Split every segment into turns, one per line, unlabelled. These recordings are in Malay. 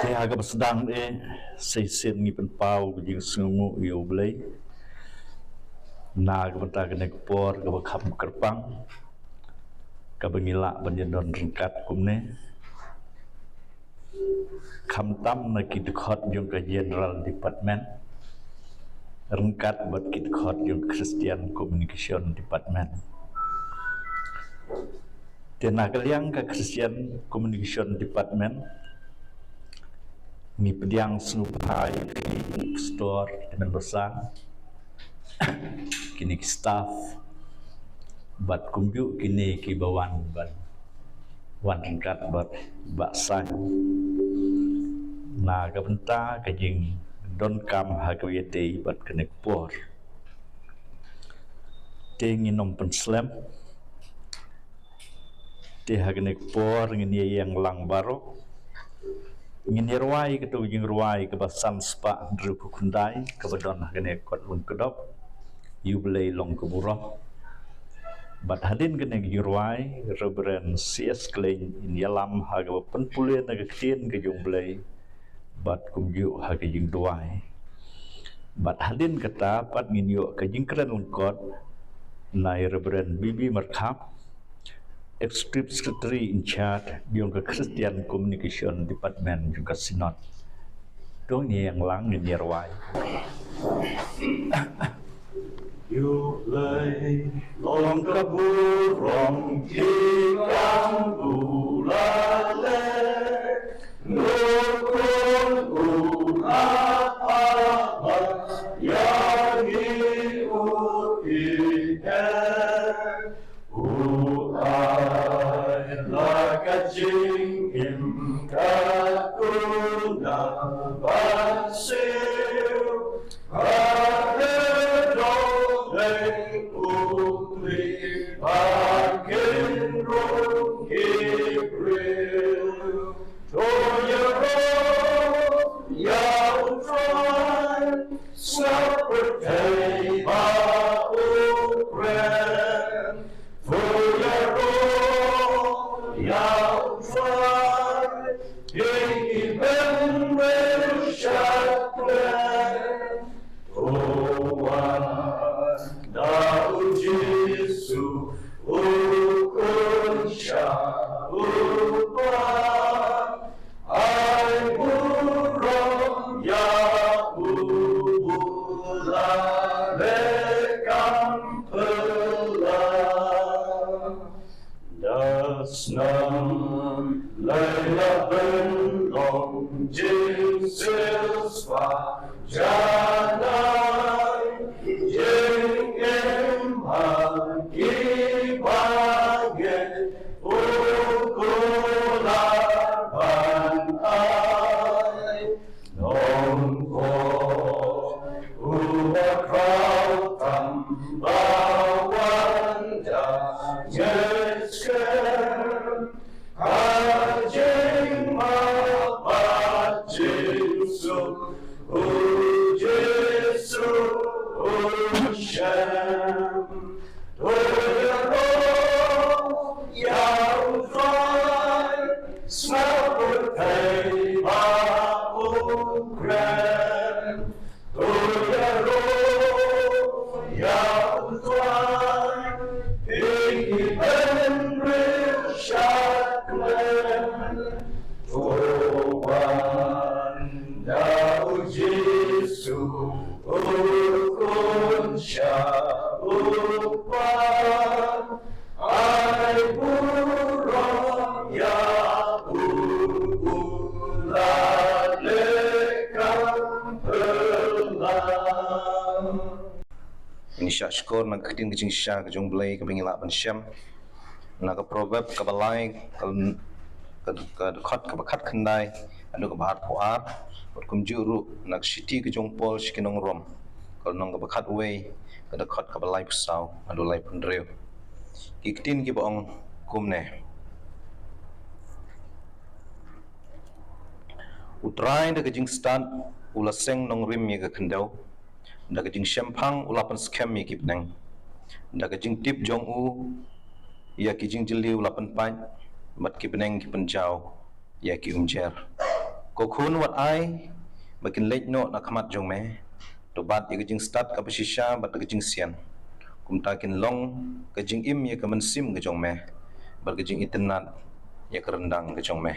Kaya agak sedang seisin ngi penpau bejing sungu yo blay na agak benta kena kepor ke bekam kerpang ke bengilak benjedon rengkat kumne kam tam na kidkhot jong ke general department rengkat buat kidkhot jong Christian communication department tena kaliang ke Christian communication department ni pediang senupai di store dengan besar kini staff bat kumju kini kibawan ban wan ringkat bat baksan na kabenta kajing don kam hakawiyete bat kenek por tengi nom penslam te hakenek por ngini yang lang baro ngini ruai ketu jing ruai kebasan spa druku kundai kebadon hakenek kot lung kedop yublei long keburah bat hadin kena giruai Reverend C.S. Klein in yalam haga penpulian naga kecien ke jumblai bat kumju haga jing duai bat hadin kata pat nginyo ke jing keren lengkot nai Reverend Bibi Merkap Executive Secretary in charge yung ke Christian Communication Department juga Sinod dong ni yang lang ni ruai
Yêu lấy lòng ca burong ikan bulale nukun amat yang ikan uai lakajing imkakuna basir Makin rung April, Toyero, Yao Tron, Seperti Ukren, Toyero, Yao Tron, Ini Ben Shaklen, Daud Yesus ukun syaupan ai burong ya ubulalekan pelan dasnam layla benlong jinsil spa janai jeng Kibaget ukulaban ay nongko ubakraw tambawan danyesken kajing mapajing su ujesu usyam yang fly seperti Ukren Toyero yang fly ingin bersyaklen Tuhan Daud Yesus ukun syaupan ai burong ya ubulalekan pelan
Ini syak syukur nak ketin kecing syak kejung belai kebingilak pensyam nak ke proverb ke balai ke dekat ke bakat kendai adu ke bahat puat buat kumjuru nak siti kejung pol sikinong rom kalau nong ke bakat way ke dekat ke balai pusau adu lai pendreu kikitin ki baong kumne utrai de kejing stand ulaseng nong rim ye ke kendau da kejing syampang ulapan scam ye kipneng da kejing tip jong u ya kijing jeli ulapan pan mat kipneng kipenjau ya ki umjer ko khun wat ai bakin lek no na khamat jong me to bat ye jing start ka pasisha bat ka jing sian kum ta kin long ka jing im ye ka man sim ka jong me bat ka jing internet ye ka rendang ka jong me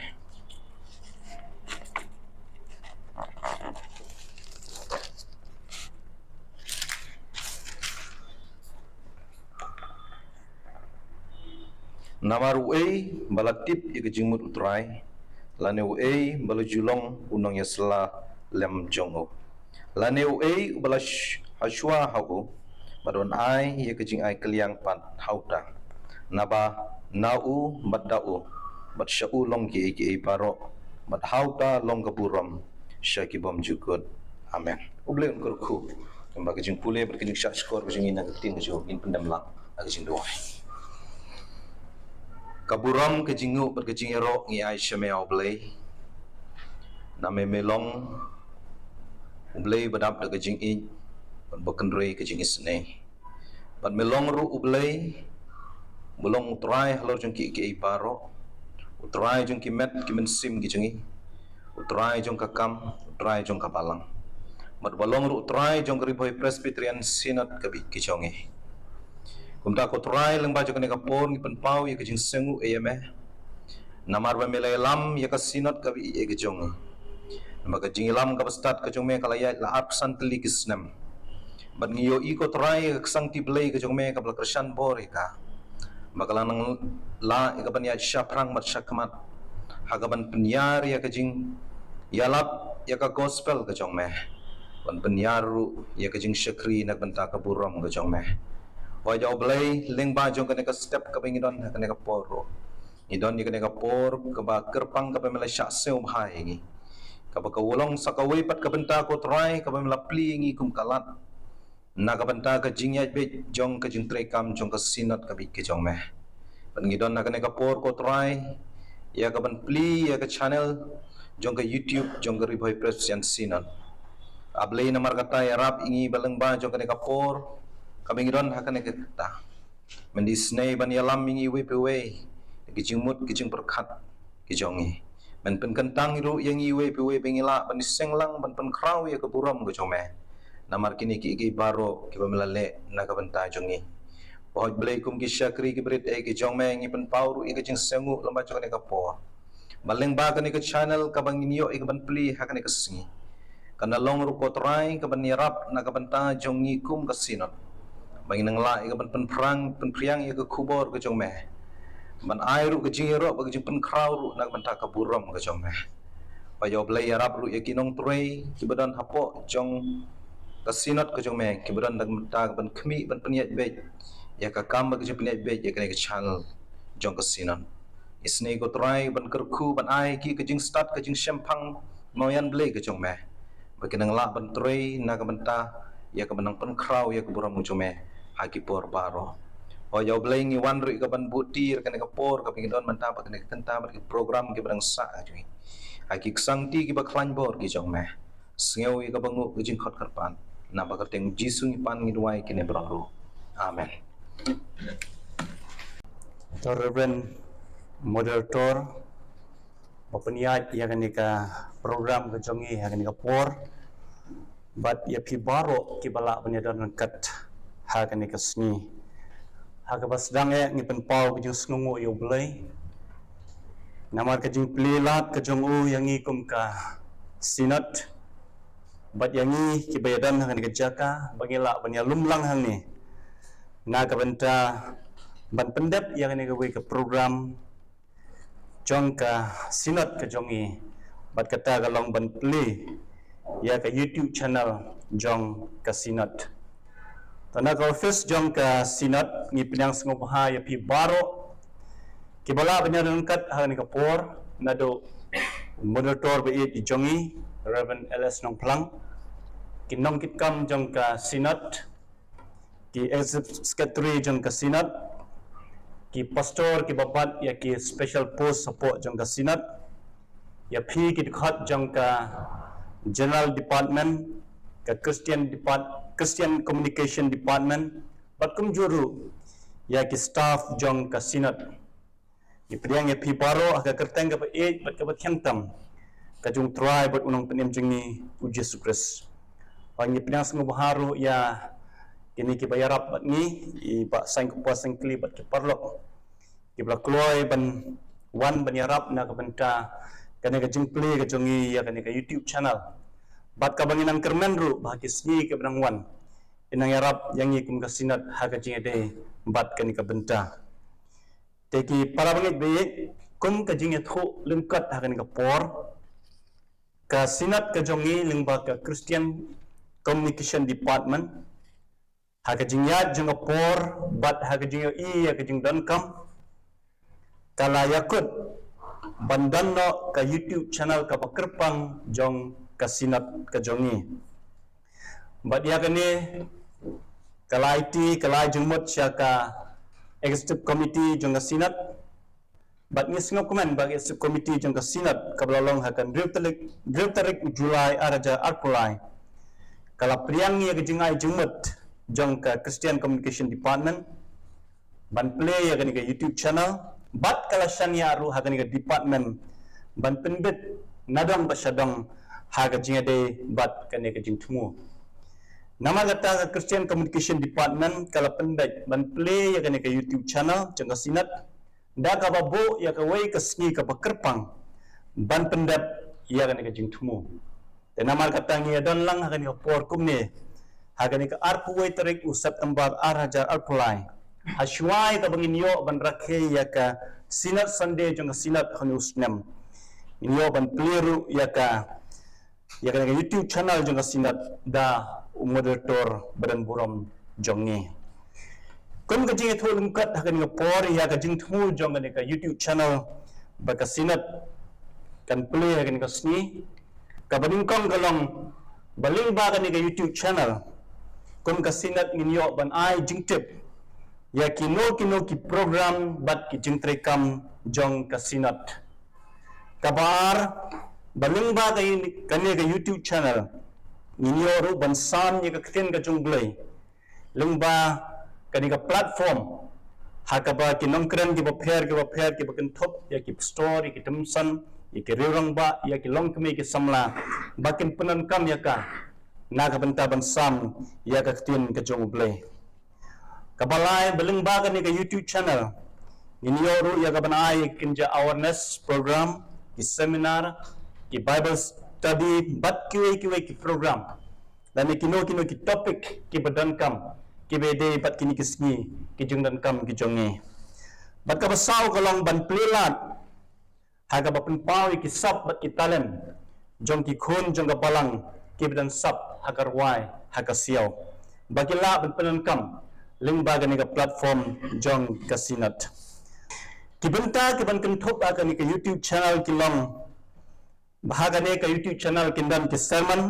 Namaru balatip ye ka jing mut utrai laneu bala julong unong yasla lem jongo laneu bala hashwa hago badon ai ye kejing ai keliang pat hauta naba nau badau bad shau long ki paro bad hauta long kaburam syaki bom jukut amen uble kurku tamba kejing pule berkejing syak skor kejing ina keting jo in pendam lang kejing doai kaburam kejingu berkejing ero ngi ai syamea oblei name melong oblei badap de kejing i bakendrei kejing isne bad melong ru oblei melong utrai halor jong ki paro utrai jong ki met ki men sim kejing utrai jong kakam utrai jong kapalang bad balong ru utrai jong riboy presbyterian synod kabi kijongi kumta ko try lang ba jo kaneka por ni penpau ye kejing sengu eme namar ba melay lam ye ka sinot ka bi ye kejong maka jing lam ka bastat ka jong me kala ya la absent li kisnam ban ngiyo iko try ka sang ti blay ka jong me ka bla krisyan bor ka maka lang la ka ban ya syaprang mat syakmat haga ban penyar ya kejing yalap ya ka gospel ka jong me ban penyaru ya kejing syakri nak benta ka buram ka jong me wajah oblei leng ba jong kene ka step ka bingidon kene ka poro idon ni kene ka por ka ba kerpang ka pemela syak seu bhai ngi ka ba ka wolong sakawai pat ka benta ko try ka pemela pli ngi kum kalat na ka benta ka jingyat be jong ka jing trekam jong ka sinot ka bi ke jong meh ban ngidon na kene ka por ko try ya ka ban pli ya ka channel jong ka youtube jong ka riboy presbyterian sinot ablei namar kata ya rap ingi baleng ba jong kene ka por kami ngiron hakan kita mendisnei ban yalam mingi wepewe kijingmut kijing perkat kijongi men pen kentang iru yang iwe pewe bengila ban senglang ban pen kraw ya keburam gojome namar kini ki baro ki pamlale na ka banta jongi bahoj blaikum ki syakri ki brit ki jongme ngi pen pauru i kijing sengu lamba jone ka po baleng ba kan ka channel ka banginyo i ban pli hakan ka singi kana long ru ko try ka ban yarap na ka banta jongi kum ka sinot bagi nang la ka ban pen priang ya ke kubor ke jong meh ban airu ke jingero bagi jing pen kraw ru nak ban ta ka buram ke jong meh pa yo blai arab ru ya kinong trei ki badan hapo jong ka sinot ke jong meh ki badan nak ta ban khmi ban peniat be ya ka kam bagi jing peniat be ya ke channel jong ka sinot isne ko try ban kerku ban ai ki ke jing start ke jing sempang moyan blai ke jong meh bagi nang la ban trei nak ban ta ya ka banang pen kraw ya ke buram jong meh haki por baro o yo blengi wan ri ka ban butir kan ka por ka pingdon manta pa kan ka tenta ba program ki barang sa ajui haki sang ti ki ba klan bor ki jong me sngew ka bangu ki jing khot karpan na ba ka teng jisu ni pan ngi duai ki ne bro amen
to reverend moderator openiat ya kan ka program ka jongi ya kan ka por but ya pi baro ki bala penyadon kat ha kan ka sni ha ka basdang ya ngi pen pau ki snungu yo blai namar ka jing plilat ka jongu yang ngi kum ka sinat but yang ngi ki bayadan kan ka jaka bangila banya lumlang hang ni na ka benta ban pendep yang ni ka we ka program jong ka sinat ka jongi bat kata ka long ban play ya ka YouTube channel jong ka sinat Tana ka office jong ka sinat ngi pinang sngop ha ya pi baro kibala banyaran kat ha ni ka por nado moderator be i jongi Reverend LS Nong Plang kinong kitkam jong ka sinat ki secretary jong ka sinat ki pastor ki babat ya ki special post support jong ka sinat ya pi ki khat jong ka general department ka Christian Communication Department batkum juru ya ki staff jong ka sinat ki priang ya pi baro aga kerteng ka e bat ka bathyang tam kajung try buat unang penim jengi Yesus Kristus. Pangi pinang sengu baharu ya kini ki bayarap bat ni i ba sang kepuasan kli bat ki parlok. Ki bla kloy ban wan ban yarap na ka benta kane ka jing play ka jongi ya kane ka YouTube channel. Bat ka bangin ang kermen ru ba ki sni ka benang wan. Inang yarap yang i kum ka sinat ha ka jing ade bat kane ka benta. Teki para bangit be kum ka jing thu lengkat ha kane ka por. Ka sinat ka jongi lengba ka Christian Communication Department haga jingyat jung por bat haga jing i haga jing dan kam kala yakut bandan no ka YouTube channel ka pakerpang jong kasinat ka jongi bat ya kene kala IT kala jungmut syaka executive committee jong kasinat bat ni singo komen bagi executive committee jong kasinat ka belalong hakan drip tarik Julai araja arpulai kala priangi haga jingai jungmut jong ka Christian Communication Department ban play ya ka YouTube channel bat kala shania ru ha ka department ban penbit nadang basyadang ha ka jingade bat ka ka jing thumu nama kata ka Christian Communication Department kala penbit ban play ya ka YouTube channel jong ka sinat da ka babo ya ka wei ka sni ka pakerpang ban pendap ya ka jing thumu dan nama kata ngi don lang ha ka por kumne hagani ka arpuway tarik u September arajar arpulai hashwai ka bangin yo ban rakhe ya ka sinat Sunday jong sinat hanus nem inyo ban pliru ya ka YouTube channel jong sinat da moderator badan buram jongi kun ka jing thulung kat hagani ka por ya ka jing thu jong ka YouTube channel ba ka sinat kan play hagani ka sni ka baning kong galong baling ba ka YouTube channel kum kasinat nginyo ban ai jingtip ya kino ki program bat ki jingtrekam jong kasinat kabar baling ba kane ka YouTube channel nginyo ru ban sam ya ka kten ka jong blay lungba kani ka platform hakaba ki nongkren ki ba pher ki ba thop ya ki story ki tumsan ya ki rirang ba ya ki longkme ki samla bakin penan kam ya ka naga benta bansam ya ka tin ka jong blay kabalai beleng ba ka ni ka YouTube channel inyoru ya ka banai kinja awareness program ki seminar ki Bible study bat ki program dan ni kino ki topic ki badan kam ki bede bat kini kisni ki jong dan kam ki jongi bat ka basau kalong ban plilat haga bapen pawi ki sap bat ki talent jong ki khun jong ka balang ki badan sap hagar wai hagar siaw bagila benpenan kam lingba gani ka platform jong kasinat kibenta ki ban kenthop agani ka YouTube channel ki long bahagane ka YouTube channel kindan ki sermon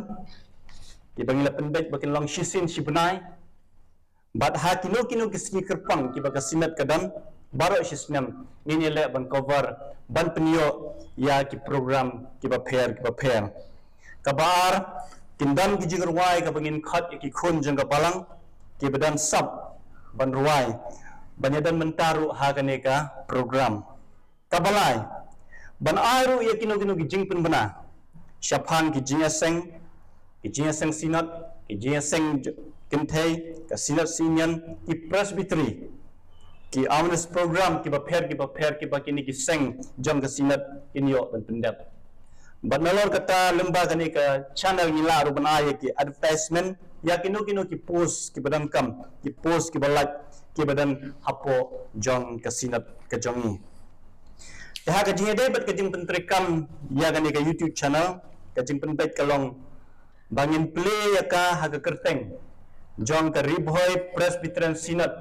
ki bangila pendek bakin long shisin shibnai bat ha kino ki speaker pang ki baga sinat kadan baro shisnam ini le ban cover ban penyo ya ki program ki ba pair kabar kindan ki jigar wai ka bangin khat ki khun jang ka balang ki badan sab ban ruai banyadan mentaru ha kane ka program kabalai ban airu ya kino ki jing pun bana syaphan ki jingaseng sinat ki jingaseng kinthei ka sinat sinyan ki presbytery ki awareness program ki ba pher ki ba kini ki seng jam ka sinat inyo ban pendap bat nalor kata lembaga ni ka channel nila ru ban ay ki advertisement ya kino ki post ki badan kam ki post ki balak ki badan hapo jong kasinat ka jongi ya ka jinge dai bat ka jing pentrekam ya ka ni ka YouTube channel ka jing pentai kalong bangin play ya ka ha ka kerteng jong ka Ribhoy Presbyterian Synod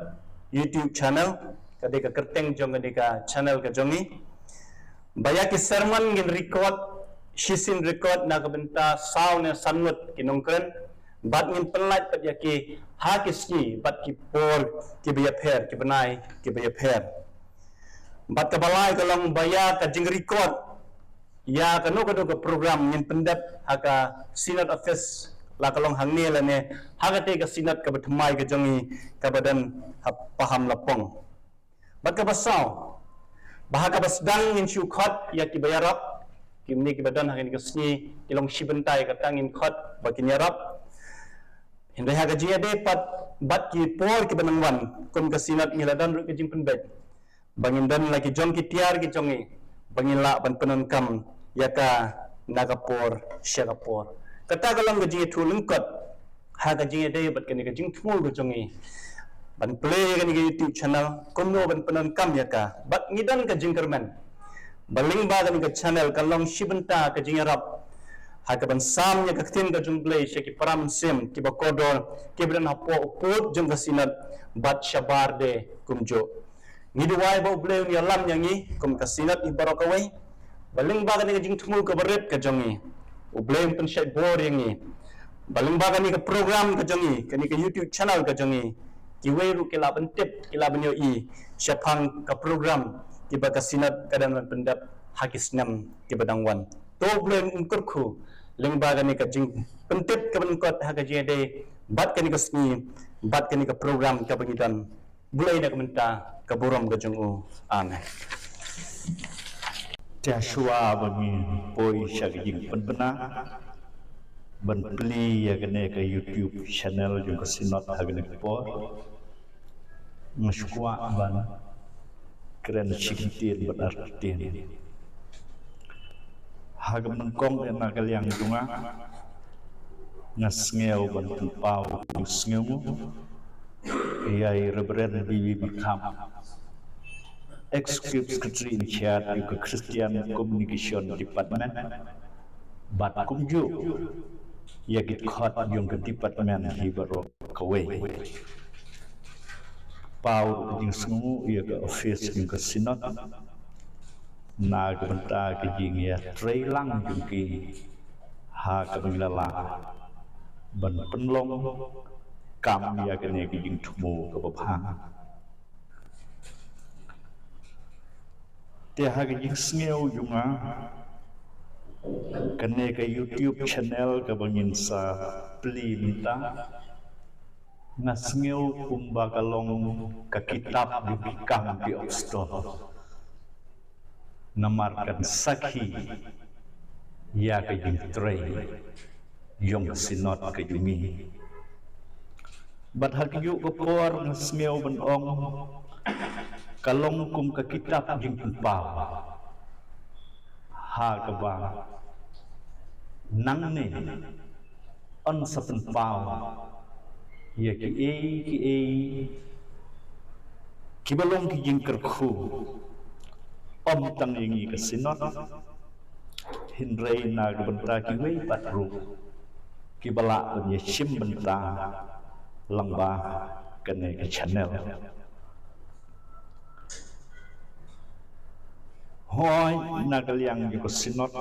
YouTube channel ka de ka kerteng jong ka channel ka jongi baya ki sermon ngin record shisin record na kabenta sound na sanwat kinongkren bat ngin penlat pat yaki hakiski bat ki por ki baya pher ki banai ki baya pher bat ka balai kalong baya ka jing record ya kano ka program ngin pendap haka Synod office la kalong hangni la ne hagate ka Synod ka bathmai ka jongi ka badan paham lapong bat ka basaw bahaka basdang ngin syukhat ya ki bayarap kimni kibadan hakin kasni kilong shibentai katangin khot bakin yarap hindai haga jinga de bat ki por ki banangwan kun kasinat ngiladan ru kijing penbet bangin dan lagi jong ki tiar ki jongi bangin la ban penon kam yaka nagapor syagapor kata galang gajing tulung kot haga jinga de bat kani gajing thmul go jongi ban play kani YouTube channel kumno ban penon kam yaka bat ngidan ka jingkerman baling ba kani ka channel kalong shibenta ka jingarap hakaban sam nya ka tin ka jumplay syaki param sim ki bakodor ki bran hapo pot jong kasinat bat shabar de kumjo ngiduwai ba bleu ni alam yangi kum kasinat ibarokawai baling ba kani ka jing thmul ka baret ka jongi ublem pen syai bor yangi baling ba kani ka program ka jongi kani ka YouTube channel ka jongi kiwei ru kila bentip kila benyo i syapang ka program ki bakasinat kadan pendap hakisnam ki badangwan to blem umkurku lengba gani ka jing pentip ka benkot hagaji de bat kani ka sni bat kani ka program ka bangidan bulai na kamenta ka buram ka jungu amen
Joshua bagi poi syaging penbena benpli ya kene ke YouTube channel juga sinot hagene por maskua ban keren sikitin berarti hagam nengkong ena kaliang dunga ngasngeu ban tempau ngasngeu iai reverend bibi berkam Executive Secretary in Charge juga Christian Communication Department bat kumju ya git khot yung ke department hibaro kawe pau jing sungu ya ke office yung ke sinot na ke benta ke jing ya trailang yung ki ha ke bilala ban penlong kam ya ke ne ke jing thumu ke babhang dia hagi jing sneu junga kene ke YouTube channel ke bangin sa pli minta ngasngeu kumba kalong ke kitab di bikang di Oxford namarkan sakhi ya ke jing trei yong sinot ke jungi bat hagi yu ke por ngasngeu ben ong kalong kum ke kitab jing pau ha ke ba nang ne on sapen pau ya ki balong ki jing kerku om tang ingi ke sinot hinrei na ke benta ki wei patru ki bala ben ye sim benta langba kene ke channel hoi nagaliang juga sinot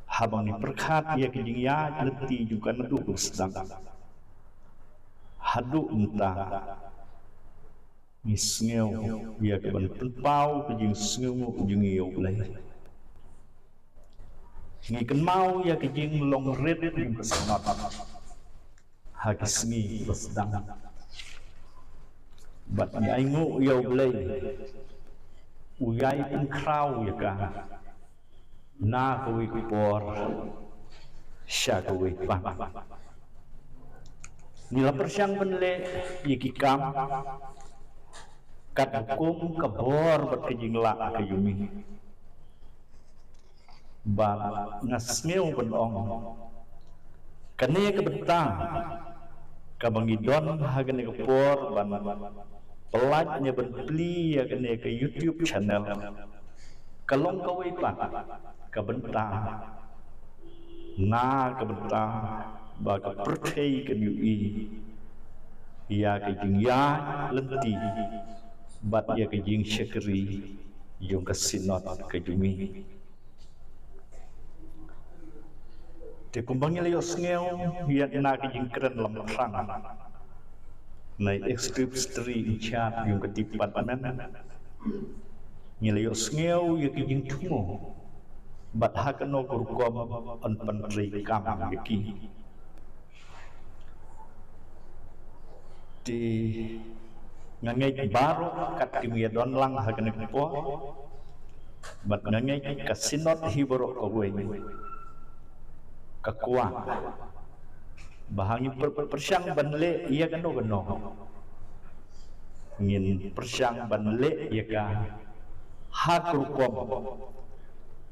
habang ni perkat ya kijing ya leti juga nedu sedang hadu entah ngisngeu ya ke ban penpau kijing sngu kijing yo lay ngiken mau ya kijing long red juga sinot hakisngi sedang bat ni aingu yo lay uyai pun krau ya ka na kawi por sya kawi pa nila persyang penle yiki kam kat hukum kabor bat kejing la ke yumi ba ngasngeu ben ong kane ke betang kabangidon hagane ke por ban pelatnya berpeli ya kene ke YouTube channel kalong kawai pa kabenta na kabenta ba ka perthei ke ui ya ke jing ya lenti bat ya ke jing syakri yung kasinot ke jumi te kumbang ile yosngeu ya na ke jing keren lam rang nai Executive in Charge yung ketipat panen ngilayo ngeu ya kijing thumo bat hakano kurkom on pantri kam yaki di ngangai baro kat kimia don lang hakane po bat ngangai kasinot hiboro kawai kakuang bahangi persyang banle ia gano ngin persyang banle ia ka hakrukom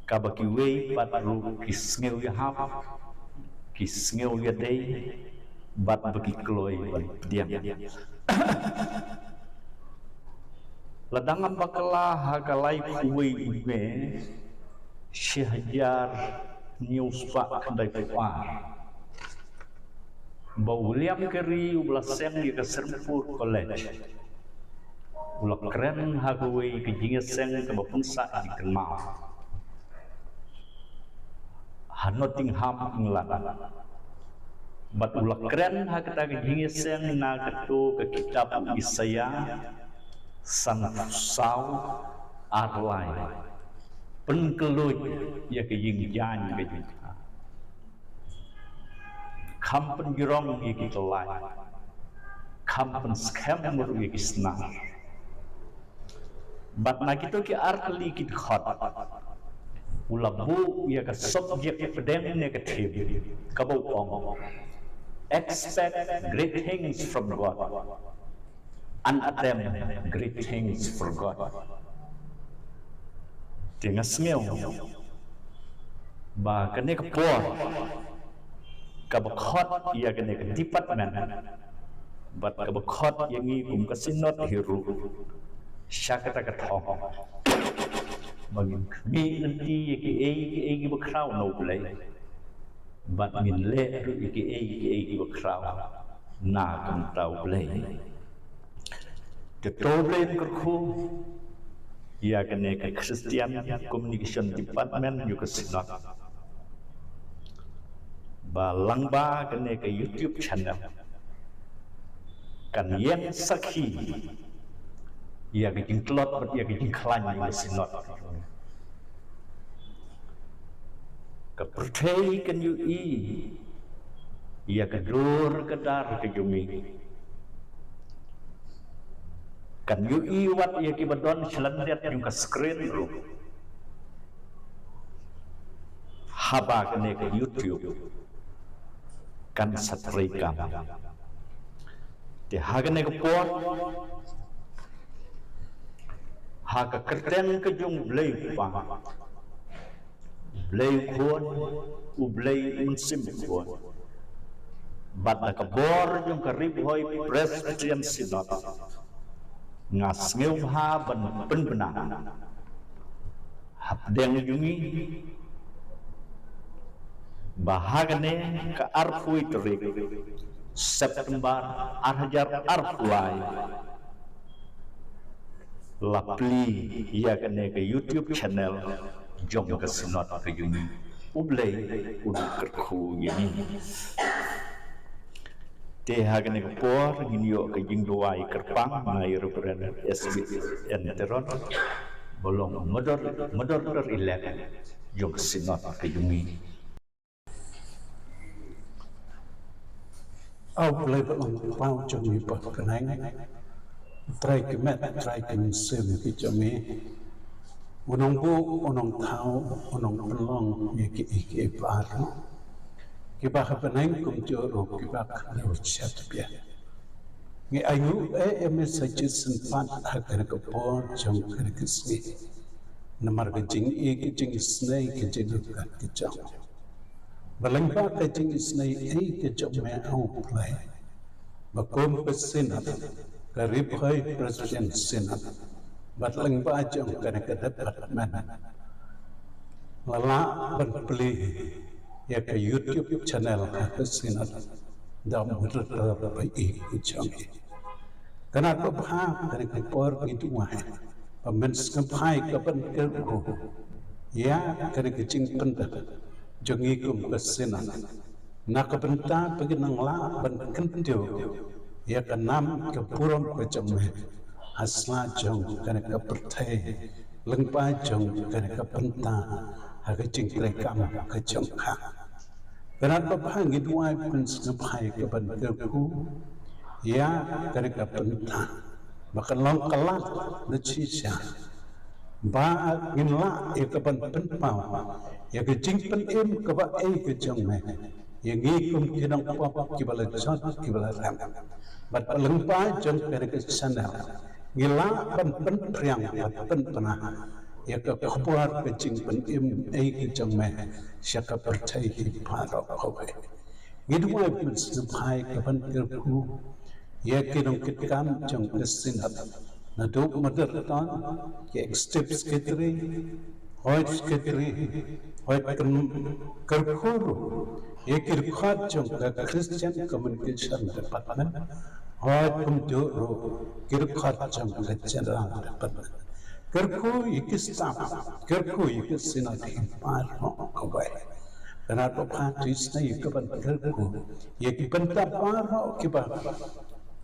kabaki wei patru kisngeu ya hap kisngeu ya dei bat bagi kloi diam ladangan bakala hagalai kuwei me syahjar news pak kandai puar bau William Carey ulaseng di Serpur College ulak keren hagawei kejingeseng kebapunsa di kenal hanoting ham nglan bat ulak keren hakata kejingeseng na ketu ke kitab Isaya sang sau arlai penkeluj ya kejingjan kejingjan kampen girong yaki kelai kampen scam muru yaki senang bat nakito ki arkli ki khot ulabu ya ka subject pedeng ne ka thib kabau ong expect great things from God and attempt great things for God dengan smell ba kene ka por kabakot ia kene ke department bat kabakot yang ni kum kasinot hiru syakata kathong bagi mi nanti ki bakrau no play bat min le ki bakrau na kam tau play the problem kerku ia kene ke Christian communication department you kasinot balang ba kene ke YouTube channel kan yang sakhi ia ke jingklot bat ia ke jingklan yang sinot ke percaya kan yu ia ke dur ke dar ke jumi kan yu wat ia ke badon selandet yang ke screen ru haba kene ke YouTube kan satrika di hagane ke pot haga kerten ke jung blei pa blei kon u blei unsim kon bat na ke bor jung ke rib hoi Presbyterian Synod ngas ngeu ha ban benang hap deng jungi bahagane ke arfui terik September arhajar arfulai lapli ia kene ke YouTube channel jom ke sinot ke yuni ublei udu kerku ini te hagane ke por ginyo ke jingduai kerpang ngai referendum SBN teron bolong modor ilek jom ke sinot ke yuni
au play balong pau cho mi pot kanang trai ke met trai ke sem ki cho mi unong bu unong thau unong pelong ye ki par ki ba ha panang kum cho ro ki ba ro chat pia ngi ayu em suggestion pan ha kar ko por chong kar ki sni namar ke jing ki jing snai ki jing ka ki chong balang ba ka jing snai ke chong me au play bakom pesinat karib hai Presbyterian Synod batlang ba jong kana ka department lala ban pli ya ka YouTube channel ka Synod da muter ba i chong kana ko bha kana ka por ki tu wa pamen skam phai ka ban ke ro ya kana ka jing pan da jongi kum ka Synod nak benta bagi nang la ban kan dio ya kanam ke puram ke jamai asla jong kana ka pertai lengpa jong kana ka benta ha ka jing kre kam ka jong kha kana pa bhangi duai pun snapai ke ban ke ku ya kana ka benta makan long kalat na chi sha ba ngin la e ka ban pen pau ya ke jing pen em ka ba e ke jong me ya ngi kum kinang pa ki bala chat ki bala ram bat palang pa jong ka ke sana ngila ban pen priang bat pen pana ya ka khpuar ke jing pen em e ke jong me sha ka percai ki pa ro ko be ngidwa pun sepai ka ban ku ya ke dong kit kam jong ke sinat na do mother tan ke steps ke tri hoit ke tri hoit kan karkhuru ye kir khat jong ka Christian communication department hoit kum do ro kir khat jong ka general department karkhu ikis staff karkhu ikis sinat par ko bai karena to phatis na ikaban karkhu ye ki panta par ki ba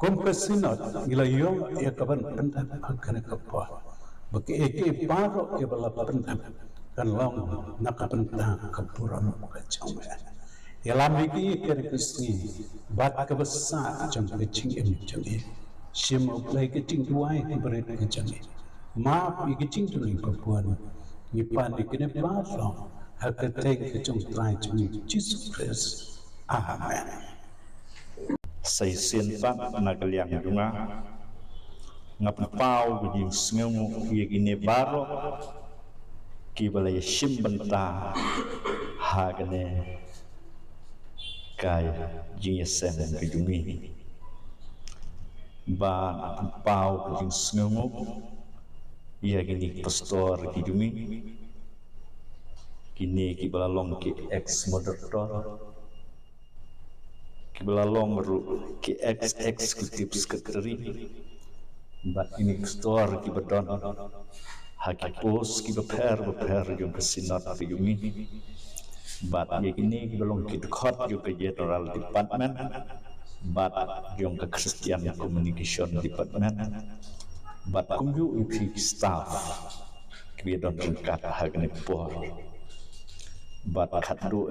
Kompassinot ilayong ikaban pentan akan kapwa. Bagi eki paro ke bala pentan kan long nakapentang kapuran kacau. Yalam iki kerkisni bat kebesar jam kecing em jam ini. Sim uplai kecing tuai berit kecing. Maaf kecing tu ni kapuan. Nipan ikine paro hakateng kecing trai jam Jesus Christ. Amen.
Say sin pat nagaliang dunga ngap pau gijing sngu yegine baro ki balay shimbanta hagane kay jinesen gijumi ba pau gijing sngu yegine pastor gijumi kini ki balalong ki ex moderator belalong meru ki ex executive secretary bat ini store ki bedon haki pos ki beper yung kesinat yumi bat ye kini ki belong ki dekat yung ke general department bat yung ke Christian communication department bat kumyu ipi staff ki bedon kat hagane por bat khadu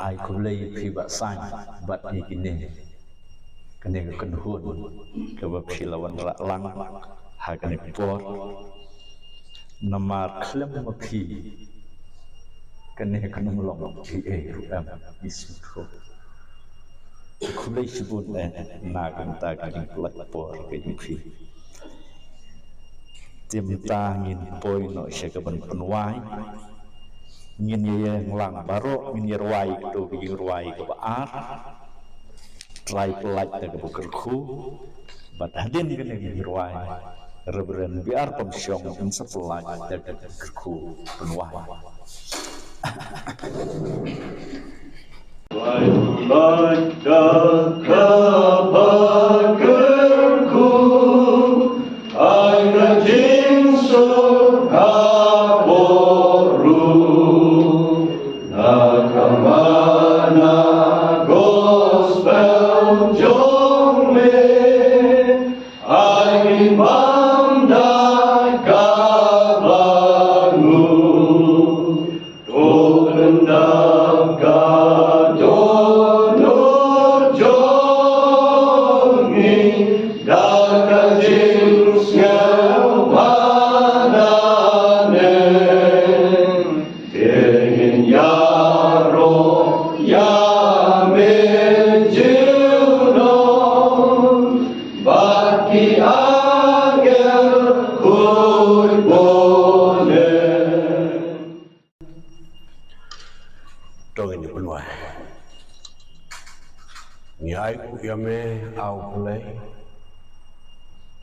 ai kulai pi ba sang bat ni kini kene ke kenhun ke ba pilawan lang ha kene por namar klem ma pi kene kanum long pi e ru am isutro kulai sibut na kan ta kan plak por ke pi tim tangin poi no shekaban penwai ngin ye lang baro ngin ye ruai to bi ruai ke baar try pelaj te ke bukerku bat hadin kene bi ruai rebren biar pemsyong in sepelaj te ke bukerku penwai
Like kabagerku ay rajin surhaboru nakamana gospel jome ay imamdai kabangu tolendam kadono jongi dakajin syawanane ingin yaro yamejunon baki angel kurbone
Tong ini penuai. Ni aku yame au play.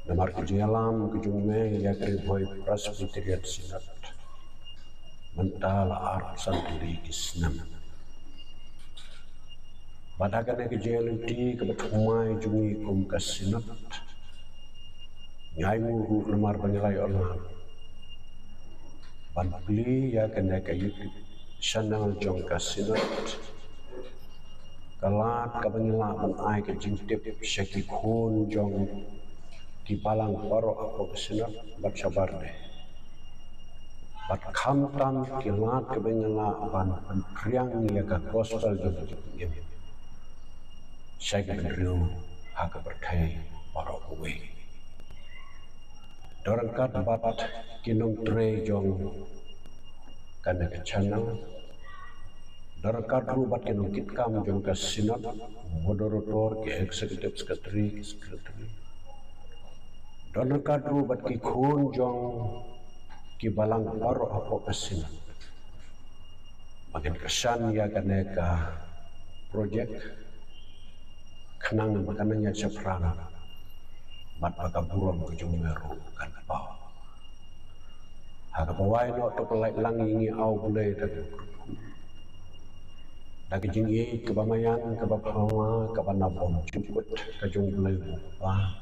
Namar kejalam kejume ya keriboi Presbyterian Synod. Mental arsan diri kisnam. Badakan kejalan di kebetumai jungi kum kasinat. Nyai muhu namar penilai Allah. Ban beli ya kena kayut sanang jong kasinat. Kalat kabangila ban ai ke jintip syaki khun jong di palang paro aku kesinat bat sabar deh. Bat khamtam kilat kabangila ban priang ya ka gospel jong jong. Syaki riu haka berkai paro kuwe. Dorang kat bat kinong tre jong kana ke channel. Dorang kat rubat kinong kitkam jong ke sinod, moderator ke executive secretary. Dorang kat rubat ki kun jong ki balang paro apo ke sinod. Makin kesan ya kana ka projek kenangan makanannya seperang bat pakaburon ke jong meru kan bawah. Haka bawai no to pelai lang ingi au bulai tak dak jing ye ke bamayan ke bapawa ke banabom cukut ke jong bulai ba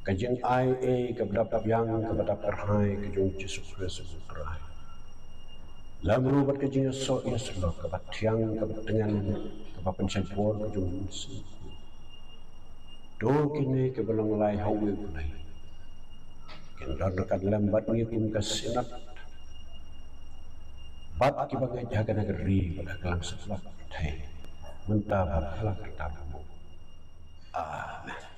ke jing ai ke badap yang ke badap terhai ke jong Yesus Kristus terai lam rubat ke jing so Yesus ke batiang ke dengan ke bapen campur ke jong Yesus do kini ke belong lai hawe bulai dan dekat lambat ni pun kesinat bat ki bagai jaga negeri pada kelang sebelah thai mentah kalah katamu amin.